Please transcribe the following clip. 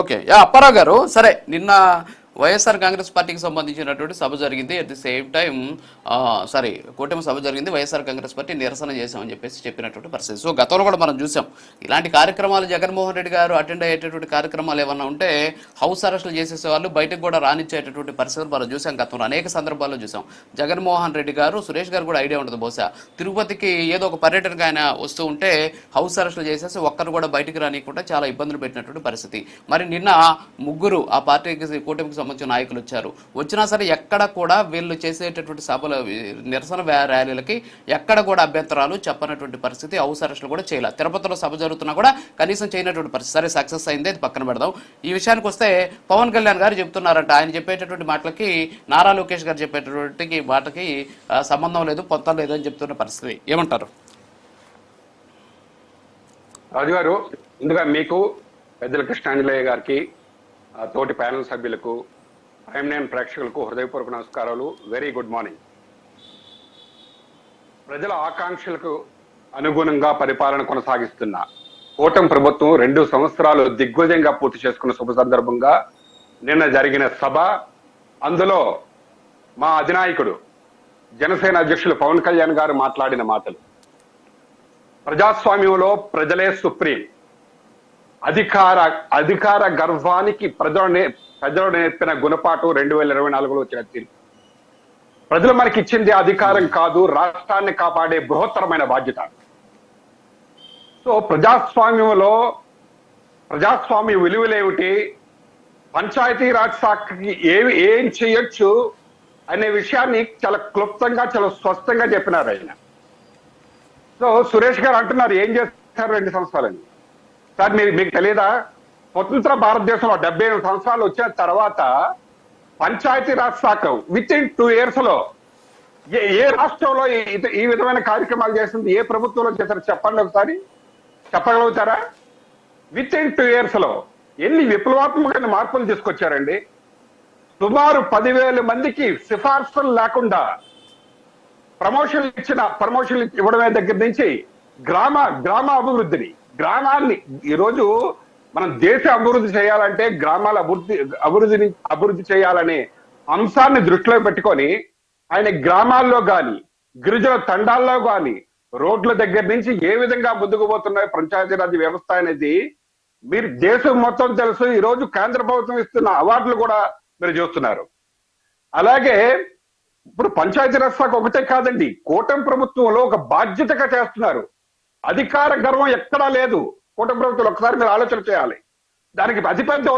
Okay. Apparao గారు, సరే నిన్న వైఎస్ఆర్ కాంగ్రెస్ పార్టీకి సంబంధించినటువంటి సభ జరిగింది. At the same time sorry కూటమి సభ జరిగింది. వైఎస్ఆర్ కాంగ్రెస్ పార్టీ నిరసన చేశామని చెప్పేసి చెప్పినటువంటి పరిస్థితి. సో గతంలో కూడా మనం చూసాం ఇలాంటి కార్యక్రమాలు. జగన్మోహన్ రెడ్డి గారు అటెండ్ అయ్యేటటువంటి కార్యక్రమాలు ఏమన్నా ఉంటే హౌస్ అరెస్టులు చేసేసేవాళ్ళు, బయటకు కూడా రానిచ్చేటటువంటి పరిస్థితులు మనం చూసాం. గతంలో అనేక సందర్భాల్లో చూసాం. జగన్మోహన్ రెడ్డి గారు, సురేష్ గారు కూడా ఐడియా ఉంటుంది బహుశా, తిరుపతికి ఏదో ఒక పర్యటనకు ఆయన వస్తూ ఉంటే హౌస్ అరెస్టులు చేసేసి ఒక్కరు కూడా బయటికి రానియకుండా చాలా ఇబ్బందులు పెట్టినటువంటి పరిస్థితి. మరి నిన్న ముగ్గురు ఆ పార్టీకి కూటమికి సంబంధించిన నాయకులు వచ్చారు. వచ్చినా సరే ఎక్కడ కూడా వీళ్ళు చేసేటటువంటి సభల నిరసన ర్యాలీలకి ఎక్కడ కూడా అభ్యంతరాలు చెప్పనటువంటి పరిస్థితి. హౌస్ అరెస్టులు కూడా చేయాలి. తిరుపతిలో సభ జరుగుతున్నా కూడా కనీసం చేయనటువంటి పరిస్థితి. సరే సక్సెస్ అయింది, అది పక్కన పెడదాం. ఈ విషయానికి వస్తే పవన్ కళ్యాణ్ గారు చెప్తున్నారంట, ఆయన చెప్పేటటువంటి మాటలకి నారా లోకేష్ గారు చెప్పేటటువంటి మాటకి సంబంధం లేదు, పొంతం లేదు అని చెప్తున్న పరిస్థితి. ఏమంటారు రాజు గారు? ముందుగా మీకు, పెద్దల కృష్ణాంజనేయ గారికి, తోటి ప్యానల్ సభ్యులకు, ప్రైమ్9 ప్రేక్షకులకు హృదయపూర్వక నమస్కారాలు. Very good morning. ప్రజల ఆకాంక్షలకు అనుగుణంగా పరిపాలన కొనసాగిస్తున్న కూటమి ప్రభుత్వం 2 సంవత్సరాలు దిగ్విజయంగా పూర్తి చేసుకున్న శుభ సందర్భంగా నిన్న జరిగిన సభ, అందులో మా అధినాయకుడు జనసేన అధ్యక్షులు పవన్ కళ్యాణ్ గారు మాట్లాడిన మాటలు, ప్రజాస్వామ్యంలో ప్రజలే సుప్రీం, అధికార గర్వానికి ప్రజలు నేర్పిన గుణపాఠం 2024లో వచ్చిన తీర్పు. ప్రజలు మనకి ఇచ్చింది అధికారం కాదు, రాష్ట్రాన్ని కాపాడే బృహత్తరమైన బాధ్యత. సో ప్రజాస్వామ్య విలువలేమిటి, పంచాయతీరాజ్ శాఖకి ఏం చేయొచ్చు అనే విషయాన్ని చాలా క్లుప్తంగా, చాలా స్పష్టంగా చెప్పినారు ఆయన. సో సురేష్ గారు అంటున్నారు ఏం చేస్తారు 2 సంవత్సరాలని. సార్ మీకు తెలియదా, స్వతంత్ర భారతదేశంలో 78 సంవత్సరాలు వచ్చిన తర్వాత పంచాయతీరాజ్ శాఖ విత్ ఇన్ 2 years లో ఏ రాష్ట్రంలో ఈ విధమైన కార్యక్రమాలు చేసింది, ఏ ప్రభుత్వంలో చేశారు చెప్పండి ఒకసారి, చెప్పగలుగుతారా? విత్ ఇన్ 2 years లో ఎన్ని విప్లవాత్మకమైన మార్పులు తీసుకొచ్చారండి. సుమారు 10,000 మందికి సిఫార్సులు లేకుండా ప్రమోషన్లు ఇవ్వడమే దగ్గర నుంచి గ్రామ అభివృద్ధిని, గ్రామాన్ని ఈరోజు మనం దేశ అభివృద్ధి చేయాలంటే గ్రామాల అభివృద్ధి చేయాలనే అంశాన్ని దృష్టిలో పెట్టుకొని ఆయన గ్రామాల్లో గాని, గిరిజన తండాల్లో గాని, రోడ్ల దగ్గర నుంచి ఏ విధంగా ముందుకు పోతున్నాయి పంచాయతీరాజ్ వ్యవస్థ అనేది మీరు దేశం మొత్తం తెలుసు. ఈ రోజు కేంద్ర ప్రభుత్వం ఇస్తున్న అవార్డులు కూడా మీరు చూస్తున్నారు. అలాగే ఇప్పుడు పంచాయతీరాజ్ శాఖ ఒకటే కాదండి, కూటమి ప్రభుత్వంలో ఒక బాధ్యతగా చేస్తున్నారు. అధికార గర్వం ఎక్కడా లేదు కూటమి ప్రభుత్వం. ఒకసారి మీరు ఆలోచన చేయాలి. దానికి అతిపెద్ద